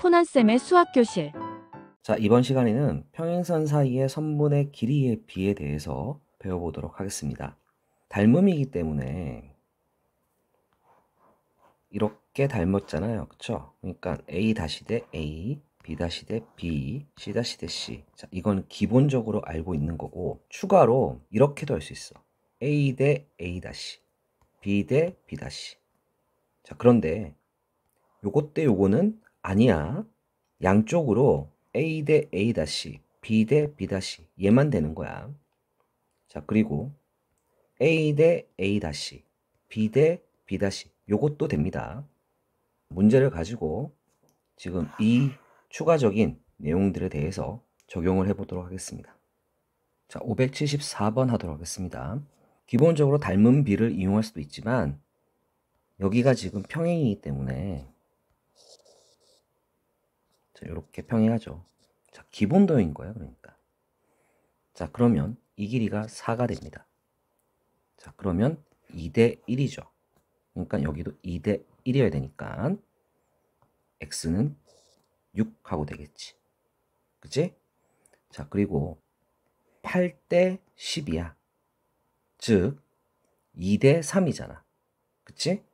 코난쌤의 수학교실. 자, 이번 시간에는 평행선 사이의 선분의 길이의 비에 대해서 배워보도록 하겠습니다. 닮음이기 때문에 이렇게 닮았잖아요. 그쵸? 그러니까 A 다시 대 A, B 다시 대 B, C 다시 대 C. 자, 이건 기본적으로 알고 있는 거고, 추가로 이렇게도 할 수 있어. A 대 A 다시, B 대 B 다시. 자, 그런데 요것 대 요거는 아니야. 양쪽으로 A 대 A 다시, B 대 B 다시 얘만 되는 거야. 자, 그리고 A 대 A 다시, B 대 B 다시 요것도 됩니다. 문제를 가지고 지금 이 추가적인 내용들에 대해서 적용을 해보도록 하겠습니다. 자, 574번 하도록 하겠습니다. 기본적으로 닮은 비를 이용할 수도 있지만 여기가 지금 평행이기 때문에 자, 이렇게 평행하죠. 자, 기본 도형인 거예요, 그러니까. 자, 그러면 이 길이가 4가 됩니다. 자, 그러면 2대 1이죠. 그러니까 여기도 2대 1이어야 되니까 x는 6 하고 되겠지. 그치? 자, 그리고 8대 10이야. 즉 2대 3이잖아. 그치?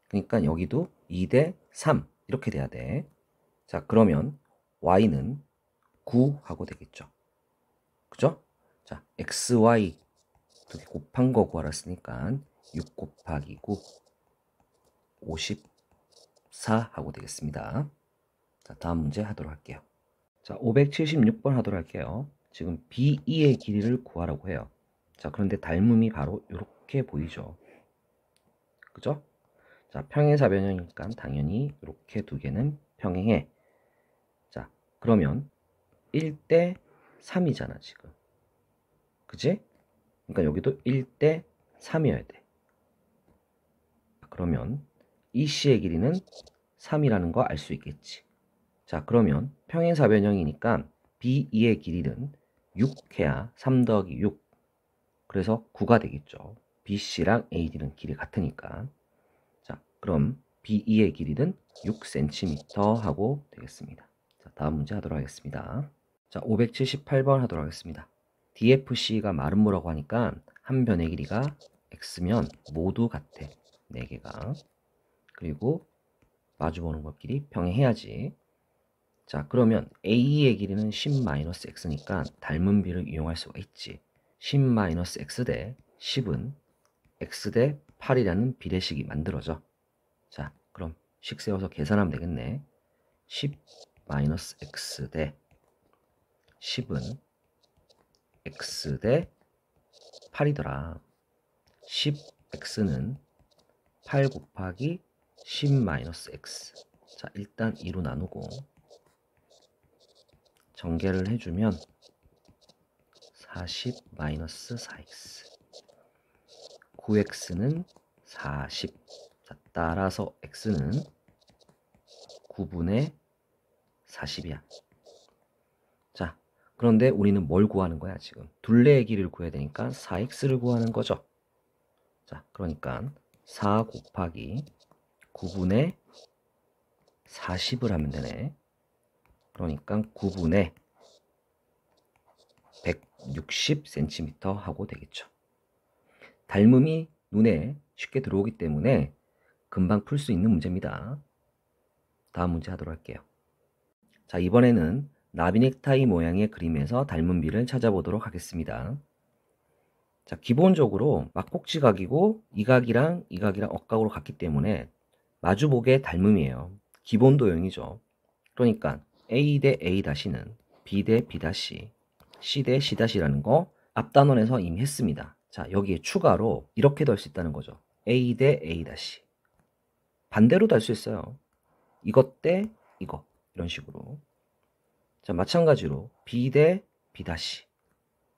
그러니까 여기도 2대 3 이렇게 돼야 돼. 자, 그러면 y는 9 하고 되겠죠. 그죠? 자, xy 두 개 곱한 거 구하라 했으니까 6 곱하기 9 54 하고 되겠습니다. 자, 다음 문제 하도록 할게요. 자, 576번 하도록 할게요. 지금 B2의 길이를 구하라고 해요. 자, 그런데 닮음이 바로 이렇게 보이죠. 그죠? 자, 평행사변형이니까 당연히 이렇게 두 개는 평행해. 자, 그러면 1대 3이잖아, 지금. 그지? 그러니까 여기도 1대 3이어야 돼. 그러면 이 C의 길이는 3이라는 거 알 수 있겠지. 자, 그러면 평행사변형이니까 B2의 길이는 6 해야 3 더하기 6. 그래서 9가 되겠죠. BC랑 AD는 길이 같으니까. 자, 그럼 B2의 길이는 6cm 하고 되겠습니다. 자, 다음 문제 하도록 하겠습니다. 자, 578번 하도록 하겠습니다. DFC가 마름모라고 하니까 한 변의 길이가 X면 모두 같아. 4개가. 그리고 마주보는 것끼리 평행해야지. 자, 그러면 A의 길이는 10-x니까 닮은 비를 이용할 수가 있지. 10-x 대 10은 x 대 8이라는 비례식이 만들어져. 자, 그럼 식 세워서 계산하면 되겠네. 10-x 대 10은 x 대 8이더라. 10x는 8 곱하기 10-x. 자, 일단 2로 나누고 전개를 해주면 40-4x 9x는 40. 자, 따라서 x는 9분의 40이야. 자, 그런데 우리는 뭘 구하는 거야, 지금? 둘레의 길이를 구해야 되니까 4x를 구하는 거죠. 자, 그러니까 4 곱하기 9분의 40을 하면 되네. 그러니까 9분의 160cm 하고 되겠죠. 닮음이 눈에 쉽게 들어오기 때문에 금방 풀 수 있는 문제입니다. 다음 문제 하도록 할게요. 자, 이번에는 나비 넥타이 모양의 그림에서 닮은 비를 찾아보도록 하겠습니다. 자, 기본적으로 막꼭지각이고 이 각이랑 이 각이랑 억각으로 같기 때문에 마주보기의 닮음이에요. 기본 도형이죠. 그러니까 A 대 A 다시는 B 대 B 다시, C 대 C 다시라는 거 앞 단원에서 이미 했습니다. 자, 여기에 추가로 이렇게도 할 수 있다는 거죠. A 대 A 다시. 반대로도 할 수 있어요. 이것 대 이거 이런 식으로. 자, 마찬가지로 B 대 B 다시.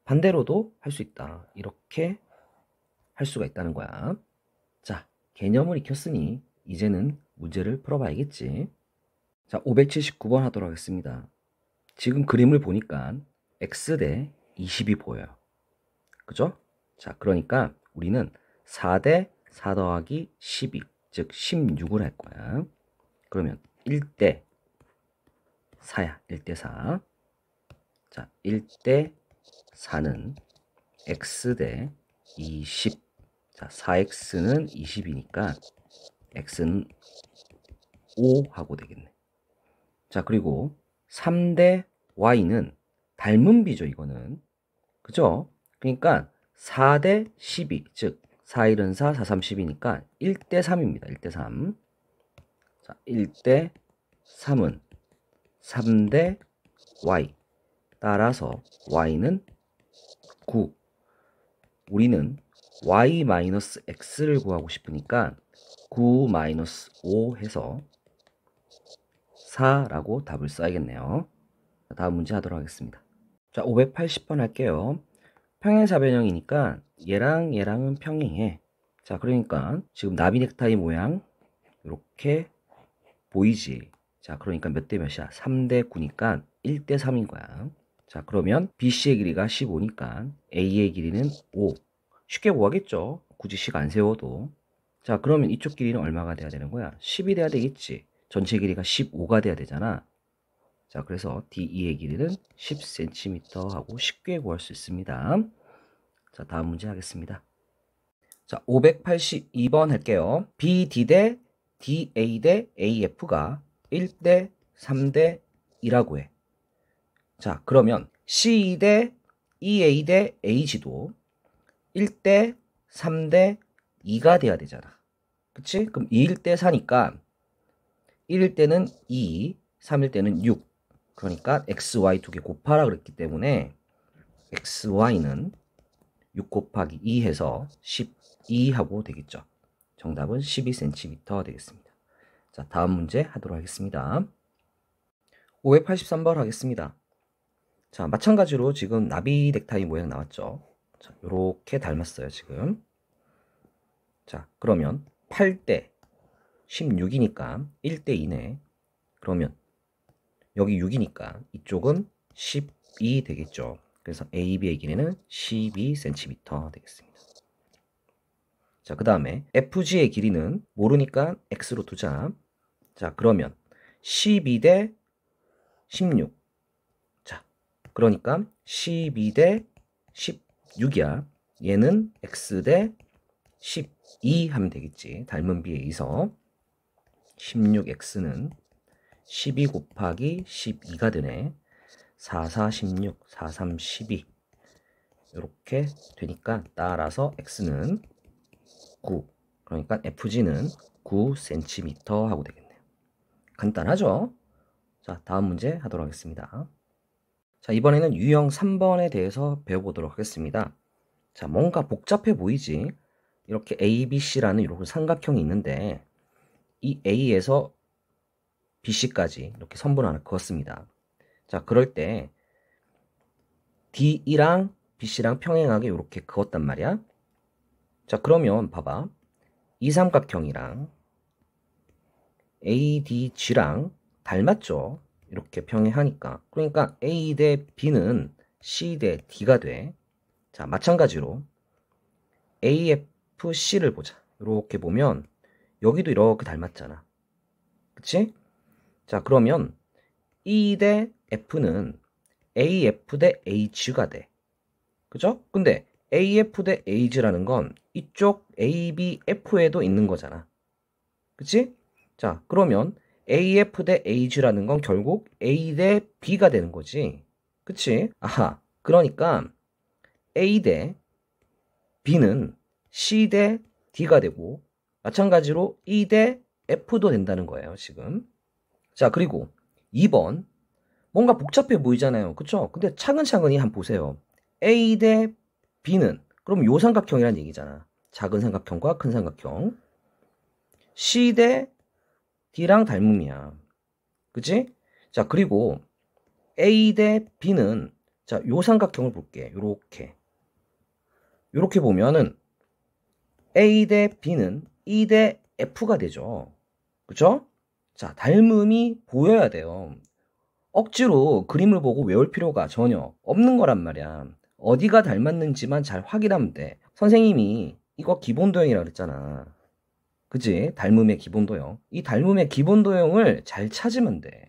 반대로도 할 수 있다. 이렇게 할 수가 있다는 거야. 자, 개념을 익혔으니 이제는 문제를 풀어봐야겠지. 자, 579번 하도록 하겠습니다. 지금 그림을 보니까 x 대 20이 보여요. 그죠? 자, 그러니까 우리는 4 대 4 더하기 12, 즉 16을 할 거야. 그러면 1대 4야. 1대 4. 자, 1대 4는 x 대 20. 자, 4x는 20이니까 x는 5 하고 되겠네. 자, 그리고 3대 y는 닮은 비죠, 이거는. 그죠? 그러니까 4대 12, 즉 4, 1은 4, 4, 3, 10이니까 1대 3입니다. 1대 3. 자, 1대 3은 3대 y. 따라서 y는 9. 우리는 y-x를 구하고 싶으니까 9-5 해서 4라고 답을 써야겠네요. 다음 문제 하도록 하겠습니다. 자, 580번 할게요. 평행사변형이니까 얘랑 얘랑은 평행해. 자, 그러니까 지금 나비 넥타이 모양 이렇게 보이지. 자, 그러니까 몇 대 몇이야? 3대 9니까 1대 3인 거야. 자, 그러면 BC의 길이가 15니까 A의 길이는 5. 쉽게 구하겠죠? 굳이 식 안 세워도. 자, 그러면 이쪽 길이는 얼마가 돼야 되는 거야? 10이 돼야 되겠지. 전체 길이가 15가 돼야 되잖아. 자, 그래서 DE의 길이는 10cm 하고 쉽게 구할 수 있습니다. 자, 다음 문제 하겠습니다. 자, 582번 할게요. BD 대 DA 대 AF가 1대 3대 2라고 해. 자, 그러면 C 대 EA 대 AG도 1대 3대 2가 돼야 되잖아. 그치? 그럼 2일 때 4니까 1일 때는 2, 3일 때는 6. 그러니까 XY 두 개 곱하라 그랬기 때문에 XY는 6 곱하기 2 해서 12 하고 되겠죠. 정답은 12cm 되겠습니다. 자, 다음 문제 하도록 하겠습니다. 583번 하겠습니다. 자, 마찬가지로 지금 나비 넥타이 모양 나왔죠. 자, 요렇게 닮았어요, 지금. 자, 그러면 8대 16이니까 1대 2네. 그러면 여기 6이니까 이쪽은 12 되겠죠. 그래서 AB의 길이는 12cm 되겠습니다. 자, 그 다음에 FG의 길이는 모르니까 X로 두자. 자, 그러면 12 대 16. 자, 그러니까 12 대 16이야. 얘는 X 대 12 하면 되겠지. 닮은 비에 의해서 16X는 12 곱하기 12가 되네. 4, 4, 16, 4, 3, 12 이렇게 되니까 따라서 X는 9. 그러니까 FG는 9cm 하고 되겠네요. 간단하죠? 자, 다음 문제 하도록 하겠습니다. 자, 이번에는 유형 3번에 대해서 배워보도록 하겠습니다. 자, 뭔가 복잡해 보이지? 이렇게 ABC라는 이렇게 삼각형이 있는데 이 A에서 BC까지 이렇게 선분 하나 그었습니다. 자, 그럴 때 D랑 BC랑 평행하게 이렇게 그었단 말이야. 자, 그러면 봐봐. 이 삼각형이랑 ADG랑 닮았죠? 이렇게 평행하니까. 그러니까 A 대 B는 C 대 D가 돼. 자, 마찬가지로 AFC를 보자. 이렇게 보면 여기도 이렇게 닮았잖아. 그치? 자, 그러면 E 대 F는 AF 대 H가 돼. 그죠? 근데 AF 대 H라는 건 이쪽 ABF에도 있는 거잖아. 그치? 자, 그러면 AF 대 H라는 건 결국 A 대 B가 되는 거지. 그치? 아하. 그러니까 A 대 B는 C 대 D가 되고 마찬가지로 E 대 F도 된다는 거예요, 지금. 자, 그리고 2번. 뭔가 복잡해 보이잖아요. 그쵸? 근데 차근차근히 한번 보세요. A 대 B는 그럼 요 삼각형이란 얘기잖아. 작은 삼각형과 큰 삼각형. C 대 D랑 닮음이야. 그치? 자, 그리고 A 대 B는 자, 요 삼각형을 볼게. 요렇게 보면은 A 대 B는 E 대 F가 되죠. 그쵸? 자, 닮음이 보여야 돼요. 억지로 그림을 보고 외울 필요가 전혀 없는 거란 말이야. 어디가 닮았는지만 잘 확인하면 돼. 선생님이 이거 기본도형이라고 그랬잖아. 그치? 닮음의 기본도형. 이 닮음의 기본도형을 잘 찾으면 돼.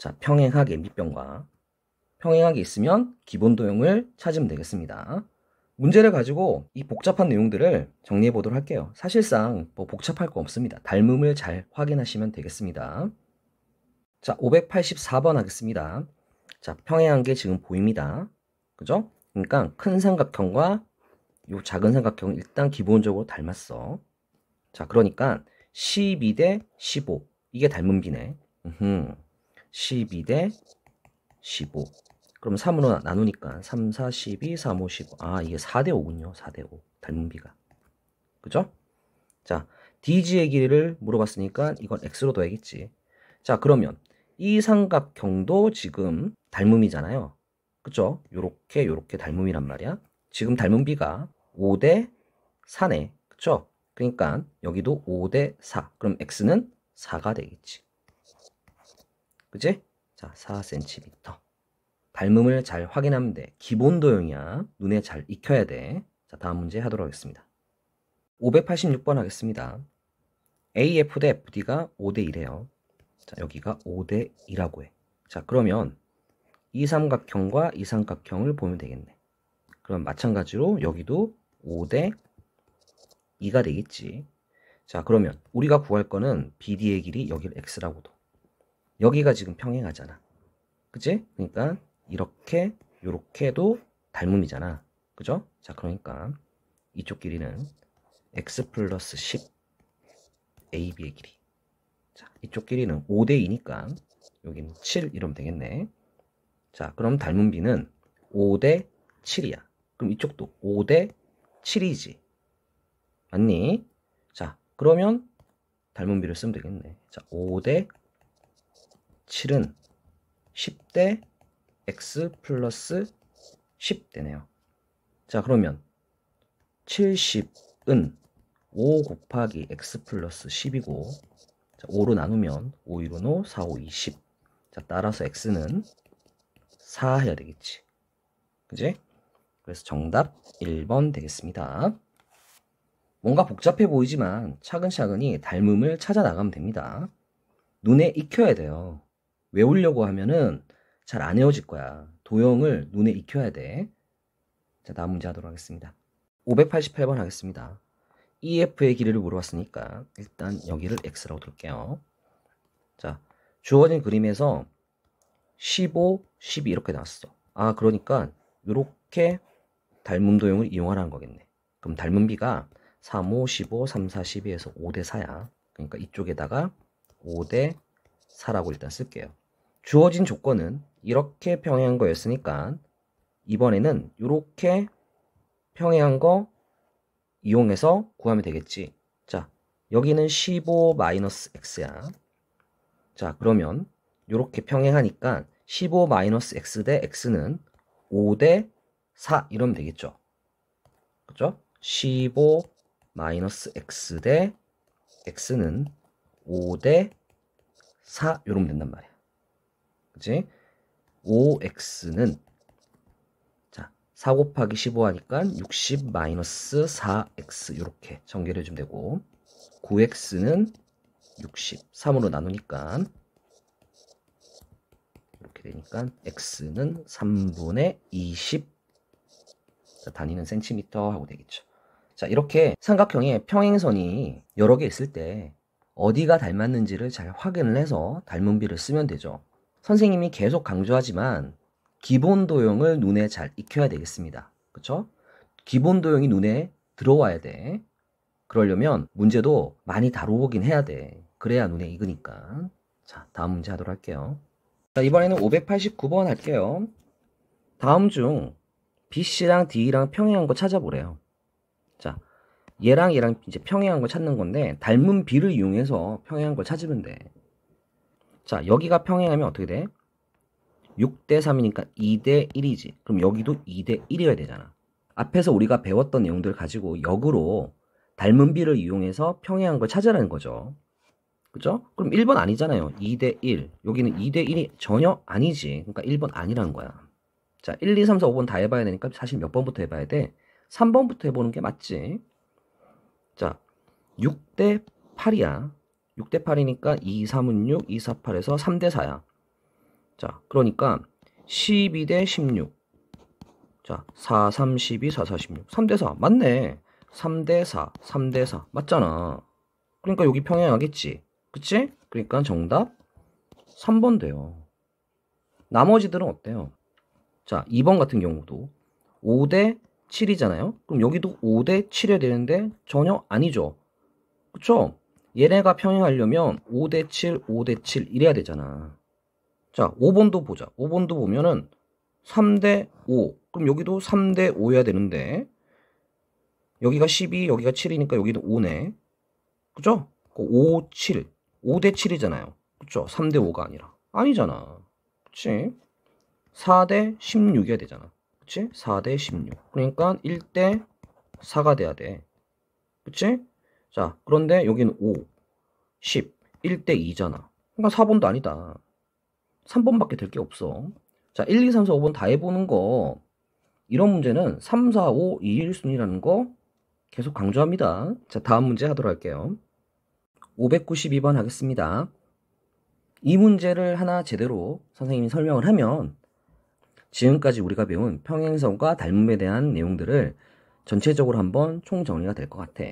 자, 평행하게 밑변과 평행하게 있으면 기본 도형을 찾으면 되겠습니다. 문제를 가지고 이 복잡한 내용들을 정리해 보도록 할게요. 사실상 뭐 복잡할 거 없습니다. 닮음을 잘 확인하시면 되겠습니다. 자, 584번 하겠습니다. 자, 평행한 게 지금 보입니다. 그죠? 그러니까 큰 삼각형과 요 작은 삼각형은 일단 기본적으로 닮았어. 자, 그러니까 12 대 15 이게 닮은 비네. 12 대 15. 그럼 3으로 나누니까 3, 4, 12, 3, 5, 15. 아, 이게 4대 5군요. 4대 5. 닮은 비가. 그죠? 자, DG의 길이를 물어봤으니까 이건 X로 둬야겠지. 자, 그러면 이 삼각형도 지금 닮음이잖아요. 그죠? 요렇게 닮음이란 말이야. 지금 닮은 비가 5대 4네. 그쵸? 그러니까 여기도 5대 4. 그럼 X는 4가 되겠지. 그치? 자, 4cm. 닮음을 잘 확인하면 돼. 기본 도형이야. 눈에 잘 익혀야 돼. 자, 다음 문제 하도록 하겠습니다. 586번 하겠습니다. AF 대 FD가 5대 1이에요. 자, 여기가 5대 2라고 해. 자, 그러면 이 삼각형과 이 삼각형을 보면 되겠네. 그럼 마찬가지로 여기도 5대 2가 되겠지. 자, 그러면 우리가 구할 거는 BD의 길이 여기를 X라고 둬. 여기가 지금 평행하잖아. 그치? 그러니까 이렇게 요렇게도 닮음이잖아. 그죠? 자, 그러니까 이쪽 길이는 X 플러스 10 AB의 길이. 자, 이쪽 길이는 5대 2니까 여기는 7 이러면 되겠네. 자, 그럼 닮은 비는 5대 7이야. 그럼 이쪽도 5대 7이지. 맞니? 자, 그러면 닮은 비를 쓰면 되겠네. 자, 5대 7은 10대 X 플러스 10 되네요. 자, 그러면 70은 5 곱하기 X 플러스 10이고, 자, 5로 나누면 5, 1, 5, 4, 5, 20. 자, 따라서 X는 4 해야 되겠지. 그지? 그래서 정답 1번 되겠습니다. 뭔가 복잡해 보이지만 차근차근히 닮음을 찾아 나가면 됩니다. 눈에 익혀야 돼요. 외우려고 하면은 잘 안 외워질 거야. 도형을 눈에 익혀야 돼. 자, 다음 문제 하도록 하겠습니다. 588번 하겠습니다. EF의 길이를 물어봤으니까 일단 여기를 X라고 둘게요. 자, 주어진 그림에서 15, 12 이렇게 나왔어. 아, 그러니까 이렇게 닮음 도형을 이용하라는 거겠네. 그럼 닮은 비가 3, 5, 15, 3, 4, 12에서 5대 4야. 그러니까 이쪽에다가 5대 4라고 일단 쓸게요. 주어진 조건은 이렇게 평행한 거였으니까 이번에는 이렇게 평행한 거 이용해서 구하면 되겠지. 자, 여기는 15-x야. 자, 그러면 이렇게 평행하니까 15-x 대 x는 5대 4 이러면 되겠죠. 그죠? 15-x 대 x는 5대 4 이러면 된단 말이야. 그치? 5x는 자, 4 곱하기 15 하니까 60-4x 이렇게 전개를 해주면 되고, 9x는 60, 3으로 나누니까 이렇게 되니까 x는 3분의 20. 자, 단위는 센티미터 하고 되겠죠. 자, 이렇게 삼각형에 평행선이 여러 개 있을 때 어디가 닮았는지를 잘 확인을 해서 닮은 비를 쓰면 되죠. 선생님이 계속 강조하지만 기본 도형을 눈에 잘 익혀야 되겠습니다. 그쵸? 기본 도형이 눈에 들어와야 돼. 그러려면 문제도 많이 다뤄보긴 해야 돼. 그래야 눈에 익으니까. 자, 다음 문제 하도록 할게요. 자, 이번에는 589번 할게요. 다음 중 BC랑 D랑 평행한 거 찾아보래요. 자, 얘랑 얘랑 이제 평행한 거 찾는 건데 닮은 B를 이용해서 평행한 걸 찾으면 돼. 자, 여기가 평행하면 어떻게 돼? 6대 3이니까 2대 1이지. 그럼 여기도 2대 1이어야 되잖아. 앞에서 우리가 배웠던 내용들을 가지고 역으로 닮은 B를 이용해서 평행한 걸 찾으라는 거죠. 그죠? 그럼 1번 아니잖아요. 2대 1. 여기는 2대 1이 전혀 아니지. 그러니까 1번 아니라는 거야. 자, 1, 2, 3, 4, 5번 다 해봐야 되니까 사실 몇 번부터 해봐야 돼? 3번부터 해보는 게 맞지. 자, 6대 8이야. 6대 8이니까 2, 3은 6, 2, 4, 8에서 3대 4야. 자, 그러니까 12 대 16. 자, 4, 3, 12, 4, 4, 16. 3 대 4. 맞네. 3 대 4, 3 대 4. 맞잖아. 그러니까 여기 평행하겠지. 그치? 그러니까 정답 3번 돼요. 나머지들은 어때요? 자, 2번 같은 경우도 5 대 7이잖아요. 그럼 여기도 5 대 7이어야 되는데 전혀 아니죠. 그쵸? 얘네가 평행하려면 5 대 7, 5 대 7 이래야 되잖아. 자, 5번도 보자. 5번도 보면은 3 대 5. 그럼 여기도 3 대 5여야 되는데 여기가 12, 여기가 7이니까 여기도 5네. 그죠? 5, 7. 5 대 7이잖아요. 그쵸? 3 대 5가 아니라. 아니잖아. 그치? 4 대 16이어야 되잖아. 그치? 4 대 16. 그러니까 1 대 4가 돼야 돼. 그치? 자, 그런데 여기는 5, 10, 1 대 2잖아. 그러니까 4번도 아니다. 3번밖에 될 게 없어. 자, 1, 2, 3, 4, 5번 다 해보는 거. 이런 문제는 3, 4, 5, 2, 1순위라는 거 계속 강조합니다. 자, 다음 문제 하도록 할게요. 592번 하겠습니다. 이 문제를 하나 제대로 선생님이 설명을 하면 지금까지 우리가 배운 평행선과 닮음에 대한 내용들을 전체적으로 한번 총정리가 될 것 같아.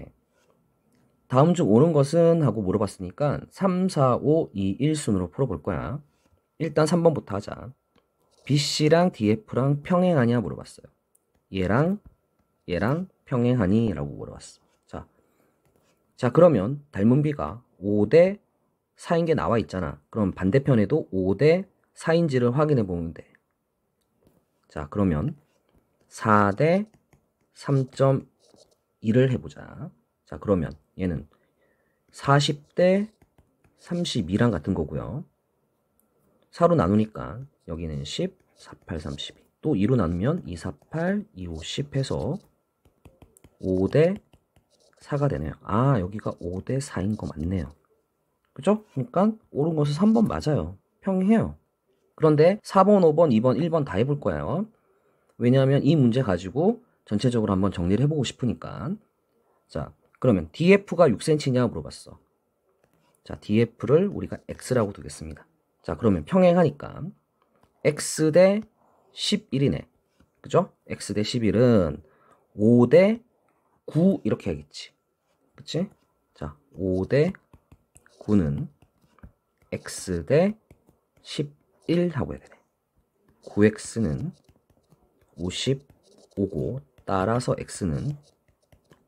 다음 중 옳은 것은? 하고 물어봤으니까 3, 4, 5, 2, 1순으로 풀어볼 거야. 일단 3번부터 하자. BC랑 DF랑 평행하냐 물어봤어요. 얘랑 평행하니? 라고 물어봤어. 자, 그러면 닮은 B가 5 대 4인 게 나와 있잖아. 그럼 반대편에도 5 대 4인지를 확인해 보면 돼. 자, 그러면 4 대 3.2를 해보자. 자, 그러면 얘는 40 대 32랑 같은 거고요. 4로 나누니까 여기는 10, 4, 8, 32. 또 2로 나누면 2, 4, 8, 2, 5, 10 해서 5 대 4가 되네요. 아, 여기가 5 대 4인 거 맞네요. 그죠? 그러니까 옳은 것은 3번 맞아요. 평행해요. 그런데 4번, 5번, 2번, 1번 다 해볼 거예요. 왜냐하면 이 문제 가지고 전체적으로 한번 정리를 해보고 싶으니까. 자, 그러면 DF가 6cm냐 물어봤어. 자, DF를 우리가 X라고 두겠습니다. 자, 그러면 평행하니까 X 대 11이네. 그죠? X 대 11은 5 대 9 이렇게 하겠지. 그치? 자, 5 대 9는 X 대 11 하고 해야 되네. 9X는 55고 따라서 X는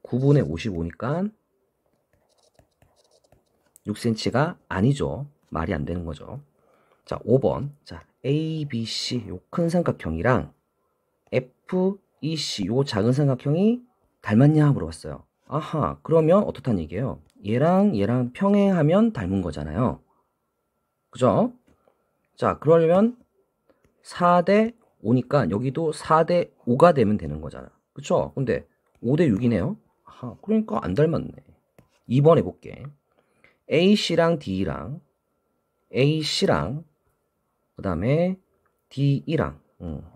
9분의 55니까 6cm가 아니죠. 말이 안 되는 거죠. 자, 5번. 자, ABC 요 큰 삼각형이랑 FEC 요 작은 삼각형이 닮았냐 물어봤어요. 아하, 그러면 어떻다는 얘기예요? 얘랑 평행하면 닮은 거잖아요. 그죠? 자, 그러려면 4 대 5니까 여기도 4 대 5가 되면 되는 거잖아. 그쵸? 근데 5 대 6이네요. 아하, 그러니까 안 닮았네. 2번 해볼게. A씨랑 D랑 A씨랑 그 다음에 D랑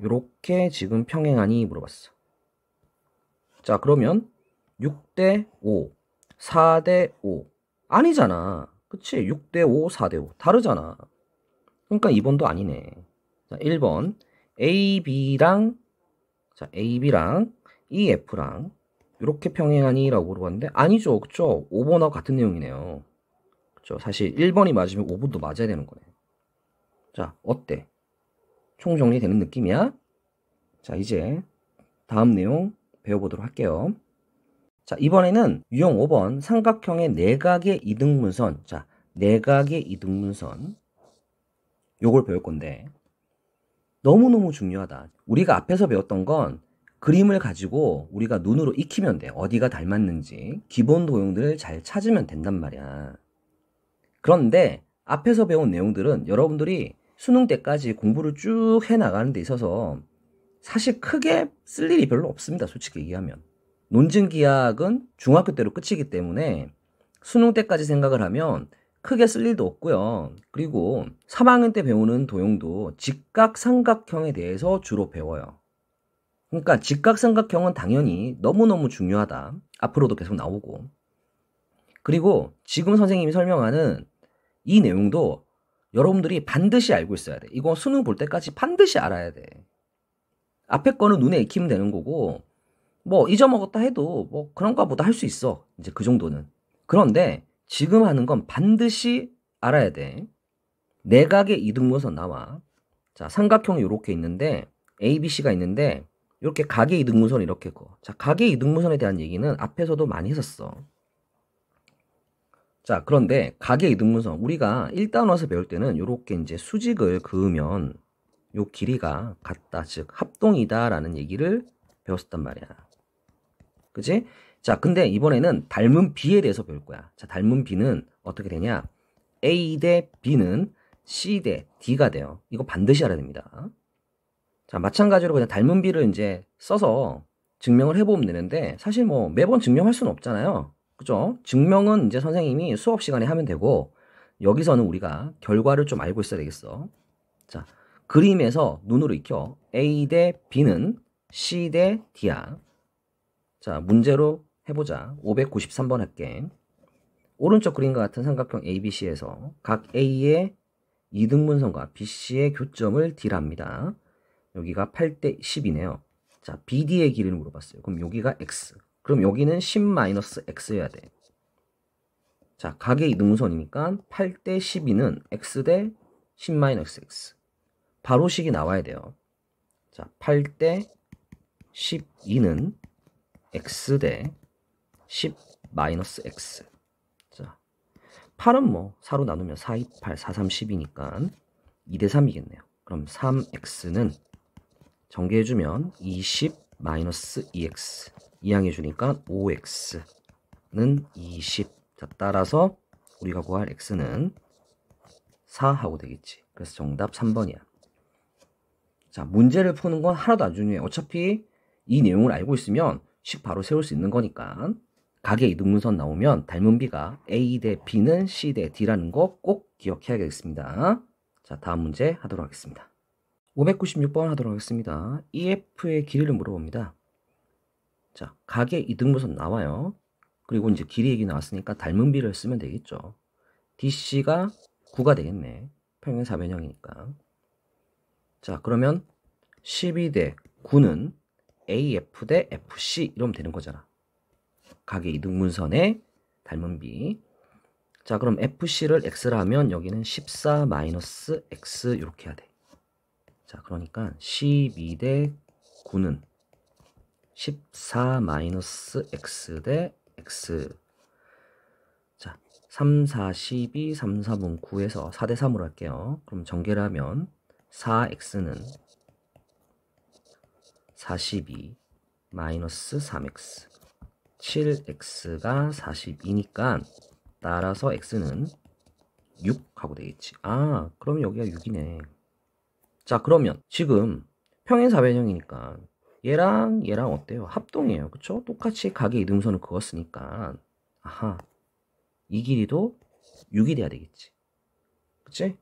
이렇게 지금 평행하니 물어봤어. 자, 그러면 6 대 5, 4 대 5 아니잖아. 그치? 6 대 5, 4 대 5 다르잖아. 그러니까 2번도 아니네. 자, 1번 AB랑 EF랑 이렇게 평행하니? 라고 물어봤는데 아니죠. 그쵸? 5번하고 같은 내용이네요. 그쵸? 사실 1번이 맞으면 5번도 맞아야 되는 거네. 자, 어때? 총정리되는 느낌이야? 자, 이제 다음 내용 배워보도록 할게요. 자, 이번에는 유형 5번 삼각형의 내각의 이등분선. 자, 내각의 이등분선 요걸 배울 건데 너무너무 중요하다. 우리가 앞에서 배웠던 건 그림을 가지고 우리가 눈으로 익히면 돼. 어디가 닮았는지 기본 도형들을 잘 찾으면 된단 말이야. 그런데 앞에서 배운 내용들은 여러분들이 수능 때까지 공부를 쭉 해나가는 데 있어서 사실 크게 쓸 일이 별로 없습니다. 솔직히 얘기하면. 논증기하학은 중학교 때로 끝이기 때문에 수능 때까지 생각을 하면 크게 쓸 일도 없고요. 그리고 3학년 때 배우는 도형도 직각삼각형에 대해서 주로 배워요. 그러니까 직각삼각형은 당연히 너무너무 중요하다. 앞으로도 계속 나오고. 그리고 지금 선생님이 설명하는 이 내용도 여러분들이 반드시 알고 있어야 돼. 이거 수능 볼 때까지 반드시 알아야 돼. 앞에 거는 눈에 익히면 되는 거고 뭐 잊어먹었다 해도 뭐 그런가 보다 할 수 있어. 이제 그 정도는. 그런데 지금 하는 건 반드시 알아야 돼. 내각의 이등분선 나와. 자, 삼각형이 이렇게 있는데 ABC가 있는데 이렇게 각의 이등분선 이렇게 거. 자, 각의 이등분선에 대한 얘기는 앞에서도 많이 했었어. 자, 그런데 각의 이등분선 우리가 1단원에서 배울 때는 이렇게 이제 수직을 그으면 요 길이가 같다, 즉 합동이다라는 얘기를 배웠었단 말이야. 그치? 자, 근데 이번에는 닮은 B에 대해서 배울 거야. 자, 닮은 B는 어떻게 되냐? A 대 B는 C 대 D가 돼요. 이거 반드시 알아야 됩니다. 자, 마찬가지로 그냥 닮은 B를 이제 써서 증명을 해보면 되는데 사실 뭐 매번 증명할 수는 없잖아요. 그죠? 증명은 이제 선생님이 수업 시간에 하면 되고 여기서는 우리가 결과를 좀 알고 있어야 되겠어. 자, 그림에서 눈으로 익혀. A 대 B는 C 대 D야. 자, 문제로 해보자. 593번 할게. 오른쪽 그림과 같은 삼각형 ABC에서 각 A의 이등분선과 BC의 교점을 D랍니다. 여기가 8대 10이네요. 자, BD의 길이를 물어봤어요. 그럼 여기가 X. 그럼 여기는 10-X여야 돼. 자, 각의 이등분선이니까 8대 12는 X 대 10-X. 바로식이 나와야 돼요. 자, 8대 12는 X 대 10-X. 자, 8은 뭐 4로 나누면 4, 2, 8, 4, 3, 10이니까 2대 3이겠네요. 그럼 3X는 전개해주면 20-2X. 이항해주니까 5X는 20. 자, 따라서 우리가 구할 X는 4 하고 되겠지. 그래서 정답 3번이야. 자, 문제를 푸는 건 하나도 안 중요해. 어차피 이 내용을 알고 있으면 식 바로 세울 수 있는 거니까. 각의 이등분선 나오면 닮은 B가 A 대 B는 C 대 D라는 거 꼭 기억해야겠습니다. 자, 다음 문제 하도록 하겠습니다. 596번 하도록 하겠습니다. EF의 길이를 물어봅니다. 자, 각의 이등분선 나와요. 그리고 이제 길이 얘기 나왔으니까 닮은 B를 쓰면 되겠죠. DC가 9가 되겠네. 평행 사변형이니까. 자, 그러면 12 대 9는 AF 대 FC 이러면 되는 거잖아. 각의 이등분선의 닮은 B. 자, 그럼 FC를 X라 하면 여기는 14-X 이렇게 해야 돼. 자, 그러니까 12 대 9는 14-X 대 X. 자, 3, 4, 12, 3, 4분 9에서 4 대 3으로 할게요. 그럼 전개를 하면 4X는 42-3X. 7X가 42니까 따라서 X는 6 하고 되겠지. 아, 그럼 여기가 6이네. 자, 그러면 지금 평행사변형이니까 얘랑 얘랑 어때요? 합동이에요. 그쵸? 똑같이 각의 이등분선을 그었으니까 아하, 이 길이도 6이 돼야 되겠지. 그치?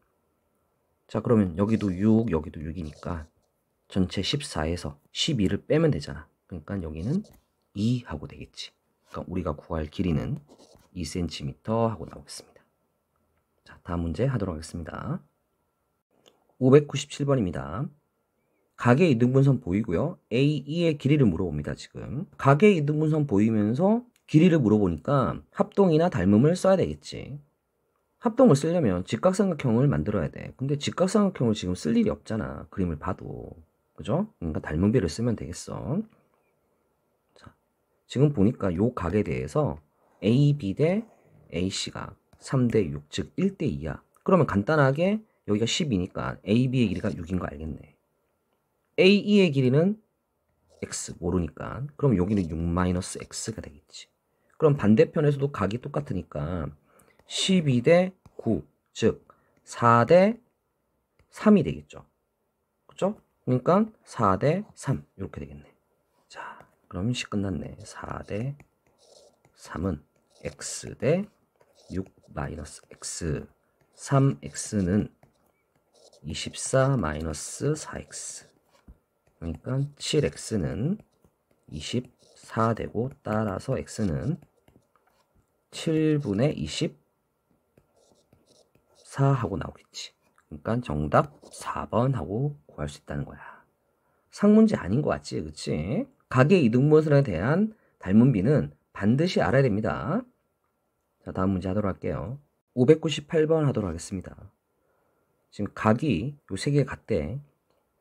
자, 그러면 여기도 6, 여기도 6이니까 전체 14에서 12를 빼면 되잖아. 그러니까 여기는 2 하고 되겠지. 그러니까 우리가 구할 길이는 2cm 하고 나오겠습니다. 자, 다음 문제 하도록 하겠습니다. 597번입니다. 각의 이등분선 보이고요. AE의 길이를 물어봅니다. 지금 각의 이등분선 보이면서 길이를 물어보니까 합동이나 닮음을 써야 되겠지. 합동을 쓰려면 직각삼각형을 만들어야 돼. 근데 직각삼각형을 지금 쓸 일이 없잖아. 그림을 봐도. 그죠? 그러니까 닮은 B를 쓰면 되겠어. 자, 지금 보니까 요 각에 대해서 AB 대 AC가 3대 6, 즉 1대 2야. 그러면 간단하게 여기가 10이니까 AB의 길이가 6인 거 알겠네. AE의 길이는 X 모르니까 그럼 여기는 6-X가 되겠지. 그럼 반대편에서도 각이 똑같으니까 12 대 9, 즉 4 대 3이 되겠죠. 그죠? 그러니까 4 대 3 이렇게 되겠네. 자, 그럼 식 끝났네. 4 대 3은 X 대 6-X. 3X는 24-4X. 그러니까 7X는 24 되고 따라서 X는 7분의 24 하고 나오겠지. 그러니까 정답 4번 하고 구할 수 있다는 거야. 상문제 아닌 것 같지? 그치? 가게 이등분선에 대한 닮은비는 반드시 알아야 됩니다. 자, 다음 문제 하도록 할게요. 598번 하도록 하겠습니다. 지금 각이 요 세 개 같대.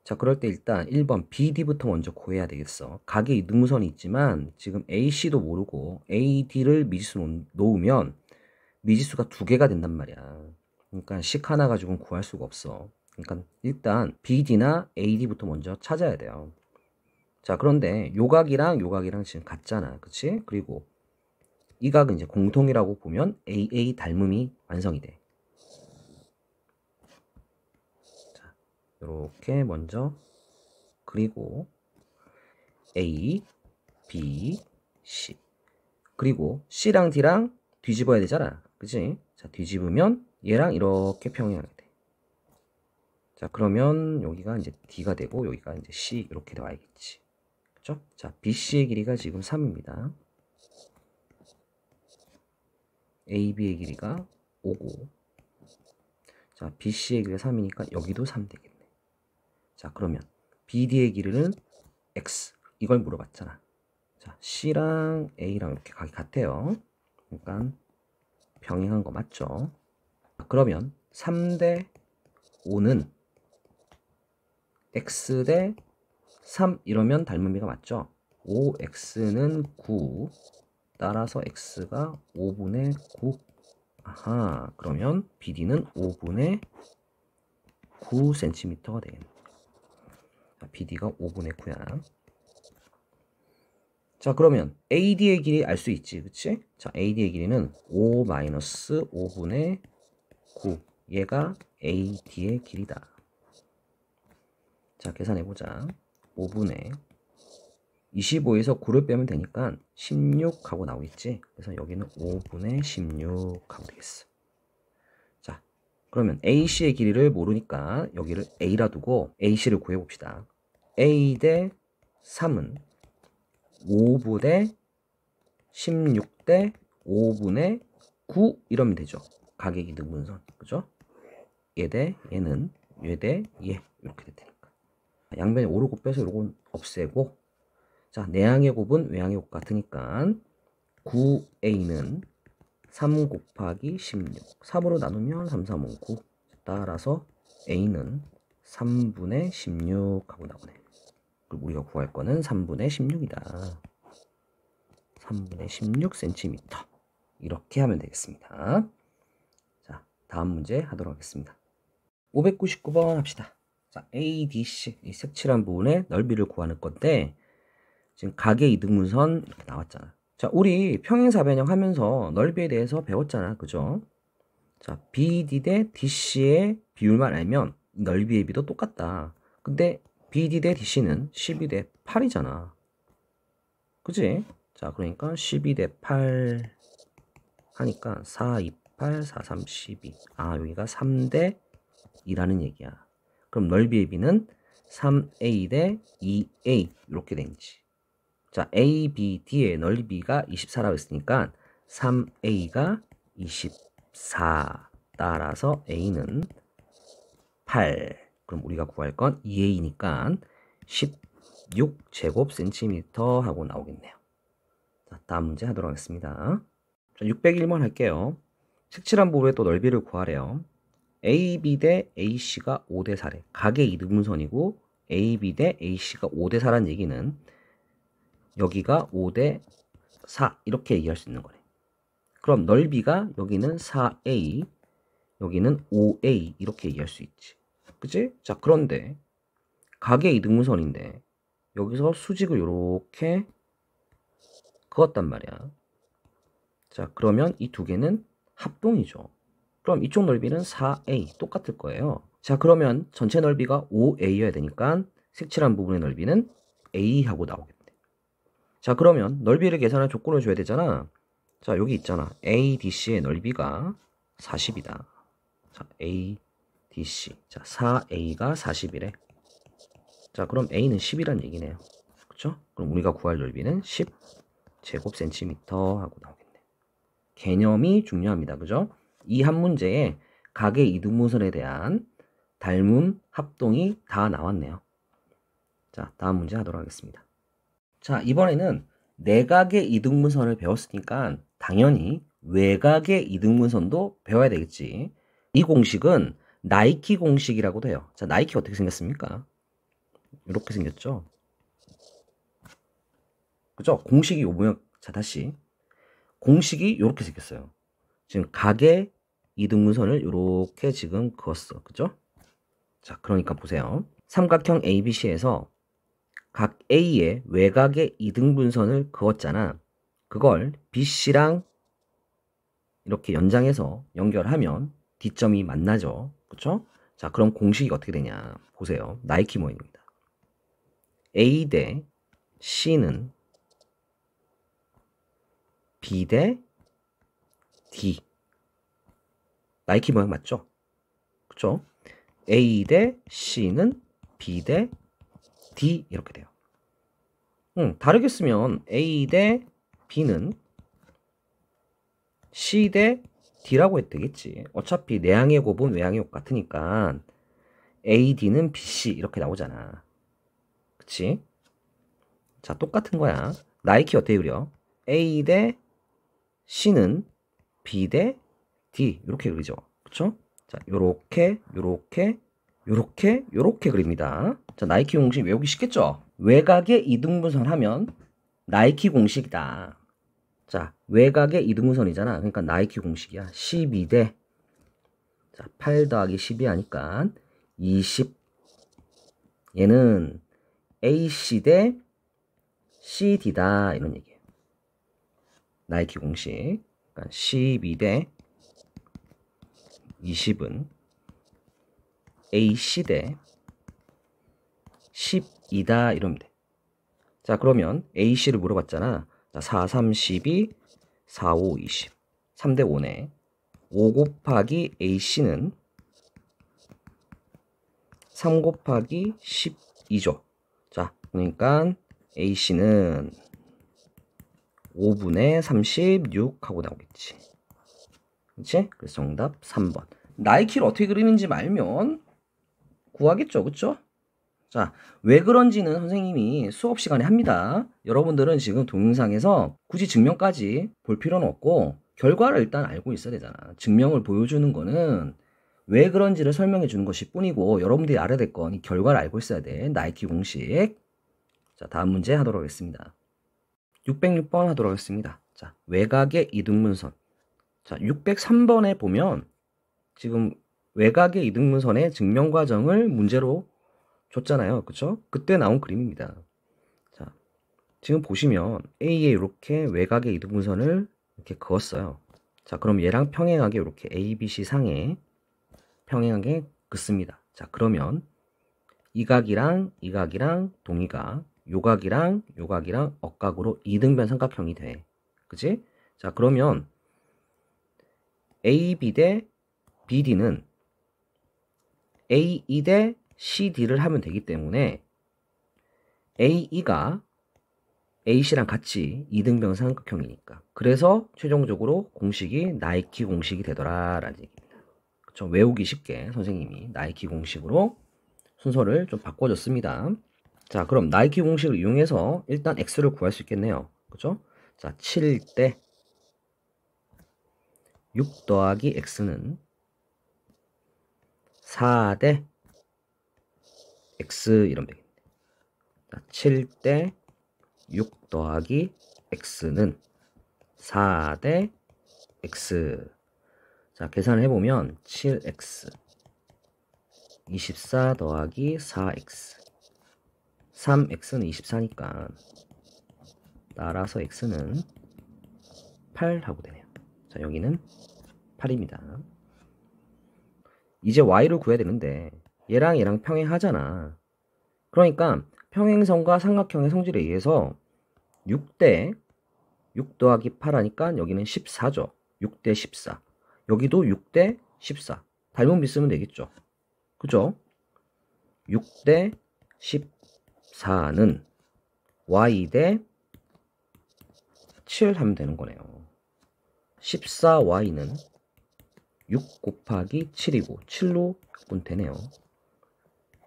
자, 그럴 때 일단 1번 BD부터 먼저 구해야 되겠어. 각에 이등분선이 있지만 지금 AC도 모르고 AD를 미지수로 놓으면 미지수가 2개가 된단 말이야. 그러니까 식 하나 가지고는 구할 수가 없어. 그러니까 일단 BD나 AD부터 먼저 찾아야 돼요. 자, 그런데 요각이랑 요각이랑 지금 같잖아. 그치? 그리고 이 각은 이제 공통이라고 보면 AA 닮음이 완성이 돼. 자, 요렇게 먼저 그리고 A, B, C 그리고 C랑 D랑 뒤집어야 되잖아. 그치? 자, 뒤집으면 얘랑 이렇게 평행하게 돼. 자, 그러면 여기가 이제 D가 되고 여기가 이제 C 이렇게 나와야겠지. 그죠? 자, BC의 길이가 지금 3입니다. AB의 길이가 5고 자, BC의 길이가 3이니까 여기도 3 되겠네. 자, 그러면 BD의 길이는 X 이걸 물어봤잖아. 자, C랑 A랑 이렇게 각이 같아요. 그러니까 병행한 거 맞죠? 그러면 3 대 5는 X 대 3 이러면 닮은비가 맞죠? 5X는 9 따라서 X가 5분의 9 아하, 그러면 BD는 5분의 9cm가 되겠네. 자, BD가 5분의 9야. 자, 그러면 AD의 길이 알 수 있지, 그치? 자, AD의 길이는 5-5분의 9. 얘가 AD의 길이다. 자, 계산해보자. 5분의 25에서 9를 빼면 되니까 16하고 나오겠지? 그래서 여기는 5분의 16하고 되겠어. 자, 그러면 AC의 길이를 모르니까 여기를 A라 두고 AC를 구해봅시다. A 대 3은 5부 대 16 대 5분의 9 이러면 되죠. 가격이 등분선. 그죠? 얘 대 얘는 얘 대 얘 이렇게 될 테니까. 양변에 오르고 빼서 요건 없애고 자, 내항의 곱은 외항의 곱 같으니까 9A는 3 곱하기 16 3으로 나누면 3, 3, 5, 9 따라서 A는 3분의 16 하고 나오네. 그리고 우리가 구할 거는 3분의 16이다. 3분의 16cm 이렇게 하면 되겠습니다. 자, 다음 문제 하도록 하겠습니다. 599번 합시다. 자, ADC 이 색칠한 부분의 넓이를 구하는 건데 지금 각의 이등분선 이렇게 나왔잖아. 자, 우리 평행사변형 하면서 넓이에 대해서 배웠잖아. 그죠? 자, BD 대 DC의 비율만 알면 넓이의 비도 똑같다. 근데 BD 대 DC는 12 대 8이잖아. 그지? 자, 그러니까 12 대 8 하니까 4, 2, 8, 4, 3, 12. 아, 여기가 3 대 2라는 얘기야. 그럼 넓이의 비는 3A 대 2A 이렇게 되는지. 자, A, B, D의 넓이가 24라고 했으니까 3A가 24 따라서 A는 8 그럼 우리가 구할 건 2A니까 16제곱cm 하고 나오겠네요. 자, 다음 문제 하도록 하겠습니다. 자, 601번 할게요. 색칠한 부분의 또 넓이를 구하래요. AB 대 AC가 5 대 4래. 각의 이등분선이고 AB 대 AC가 5 대 4라는 얘기는 여기가 5 대 4 이렇게 얘기할 수 있는 거네. 그럼 넓이가 여기는 4A 여기는 5A 이렇게 얘기할 수 있지. 그치? 자, 그런데 각의 이등분선인데 여기서 수직을 이렇게 그었단 말이야. 자, 그러면 이 두 개는 합동이죠. 그럼 이쪽 넓이는 4A 똑같을 거예요. 자, 그러면 전체 넓이가 5A여야 되니까 색칠한 부분의 넓이는 A하고 나오겠네. 자, 그러면 넓이를 계산할 조건을 줘야 되잖아. 자, 여기 있잖아. ADC의 넓이가 40이다. 자, ADC. 자, 4A가 40이래. 자, 그럼 A는 10이란 얘기네요. 그쵸? 그럼 우리가 구할 넓이는 10제곱cm 하고 나오겠네. 개념이 중요합니다. 그죠? 이 한 문제에 각의 이등분선에 대한 닮음, 합동이 다 나왔네요. 자, 다음 문제 하도록 하겠습니다. 자, 이번에는 내각의 이등분선을 배웠으니까 당연히 외각의 이등분선도 배워야 되겠지. 이 공식은 나이키 공식이라고도 해요. 자, 나이키 어떻게 생겼습니까? 이렇게 생겼죠. 그죠? 공식이 요 모양. 자, 다시. 공식이 이렇게 생겼어요. 지금 각의 이등분선을 이렇게 지금 그었어. 그죠? 자, 그러니까 보세요. 삼각형 ABC에서 각 A의 외곽의 이등분선을 그었잖아. 그걸 BC랑 이렇게 연장해서 연결하면 D점이 만나죠. 그쵸? 자, 그럼 공식이 어떻게 되냐. 보세요. 나이키 모양입니다. A 대 C는 B 대 D. 나이키 모양 맞죠? 그쵸? A 대 C는 B 대 D 이렇게 돼요. 다르게 쓰면 A 대 B는 C 대 D라고 해도 되겠지. 어차피 내항의 곱은 외항의 곱 같으니까 AD는 BC 이렇게 나오잖아. 그치? 자, 똑같은 거야. 나이키 어떻게 그려? A 대 C는 B 대 D 이렇게 그리죠. 그쵸? 자, 요렇게 요렇게 그립니다. 자, 나이키 공식 외우기 쉽겠죠? 외곽의 이등분선 하면 나이키 공식이다. 자, 외곽의 이등분선이잖아. 그러니까 나이키 공식이야. 12대 자, 8 더하기 12 하니까 20. 얘는 AC 대 CD다 이런 얘기예요. 나이키 공식. 그러니까 12대 20은 AC 대 12다 이러면 돼. 자, 그러면 AC를 물어봤잖아. 자, 4, 3, 12, 4, 5, 20. 3대 5네. 5 곱하기 AC는 3 곱하기 12죠. 자, 그러니까 AC는 5분의 36 하고 나오겠지. 그치? 그래서 정답 3번. 나이키를 어떻게 그리는지 말면 구하겠죠. 그쵸? 자, 왜 그런지는 선생님이 수업 시간에 합니다. 여러분들은 지금 동영상에서 굳이 증명까지 볼 필요는 없고 결과를 일단 알고 있어야 되잖아. 증명을 보여주는 거는 왜 그런지를 설명해 주는 것이 뿐이고 여러분들이 알아야 될 건 이 결과를 알고 있어야 돼. 나이키 공식. 자, 다음 문제 하도록 하겠습니다. 606번 하도록 하겠습니다. 자, 외곽의 이등분선. 자, 603번에 보면 지금 외곽의 이등분선의 증명 과정을 문제로 줬잖아요. 그쵸? 그때 나온 그림입니다. 자, 지금 보시면 A에 이렇게 외곽의 이등분선을 이렇게 그었어요. 자, 그럼 얘랑 평행하게 이렇게 ABC 상에 평행하게 긋습니다. 자, 그러면 이 각이랑 이 각이랑 동의각, 요 각이랑 요 각이랑 억각으로 이등변 삼각형이 돼. 그치? 자, 그러면 AB 대 BD는 AE 대 CD를 하면 되기 때문에 AE가 AC랑 같이 이등변 삼각형이니까. 그래서 최종적으로 공식이 나이키 공식이 되더라라는 얘기입니다. 그쵸? 외우기 쉽게 선생님이 나이키 공식으로 순서를 좀 바꿔줬습니다. 자, 그럼 나이키 공식을 이용해서 일단 x를 구할 수 있겠네요. 그쵸? 자, 7대 6 더하기 x는 4대 x 이러면 되겠네. 자, 7대 6 더하기 x는 4대 x. 자, 계산을 해보면 7x 24 더하기 4x 3x는 24니까 따라서 x는 8 하고 되네요. 자, 여기는 8입니다. 이제 y를 구해야 되는데 얘랑 얘랑 평행하잖아. 그러니까 평행선과 삼각형의 성질에 의해서 6대 6 더하기 8 하니까 여기는 14죠. 6대 14. 여기도 6대 14. 닮은 비 쓰면 되겠죠. 그죠? 6대 14는 y 대 7 하면 되는 거네요. 14y는 6 곱하기 7이고 7로 약분 되네요.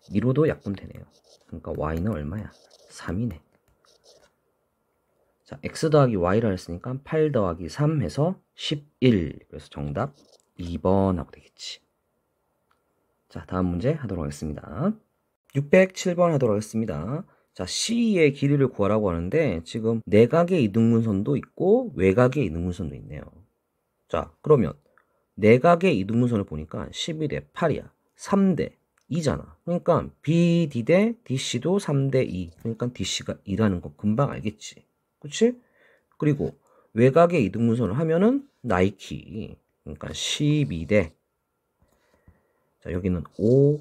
2로도 약분되네요. 그러니까 y는 얼마야? 3이네. 자, x 더하기 y를 했으니까 8 더하기 3 해서 11. 그래서 정답 2번 하고 되겠지. 자, 다음 문제 하도록 하겠습니다. 607번 하도록 하겠습니다. 자, C의 길이를 구하라고 하는데 지금 내각의 이등분선도 있고 외각의 이등분선도 있네요. 자, 그러면 내각의 이등분선을 보니까 12대 8이야. 3대 2잖아. 그러니까 BD 대 DC도 3대 2. 그러니까 DC가 2라는 거 금방 알겠지. 그치? 그리고 외곽의 이등분선을 하면은 나이키. 그러니까 12대. 자, 여기는 5.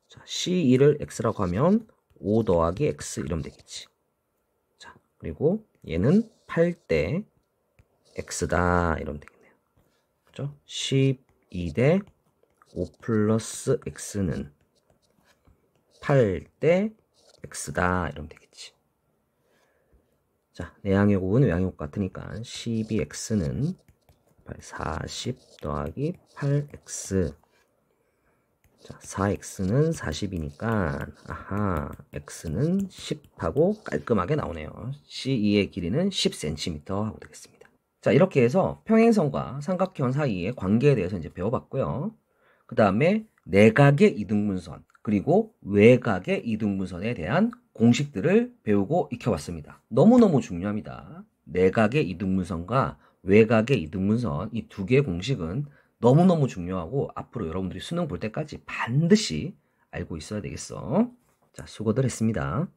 자, C2를 X라고 하면 5 더하기 X 이러면 되겠지. 자, 그리고 얘는 8대 X다. 이러면 되겠네요. 그죠? 12대 5 플러스 X는 8대 X다. 이러면 되겠지. 자, 내항의곱은 외항의곱 같으니까 12x는 40 더하기 8x. 자, 4x는 40이니까 아하, x는 10하고 깔끔하게 나오네요. C2의 길이는 10cm 하고 되겠습니다. 자, 이렇게 해서 평행선과 삼각형 사이의 관계에 대해서 이제 배워봤고요. 그 다음에 내각의 이등분선 그리고 외각의 이등분선에 대한 공식들을 배우고 익혀봤습니다. 너무너무 중요합니다. 내각의 이등분선과 외각의 이등분선 이 두 개의 공식은 너무너무 중요하고 앞으로 여러분들이 수능 볼 때까지 반드시 알고 있어야 되겠어. 자, 수고들 했습니다.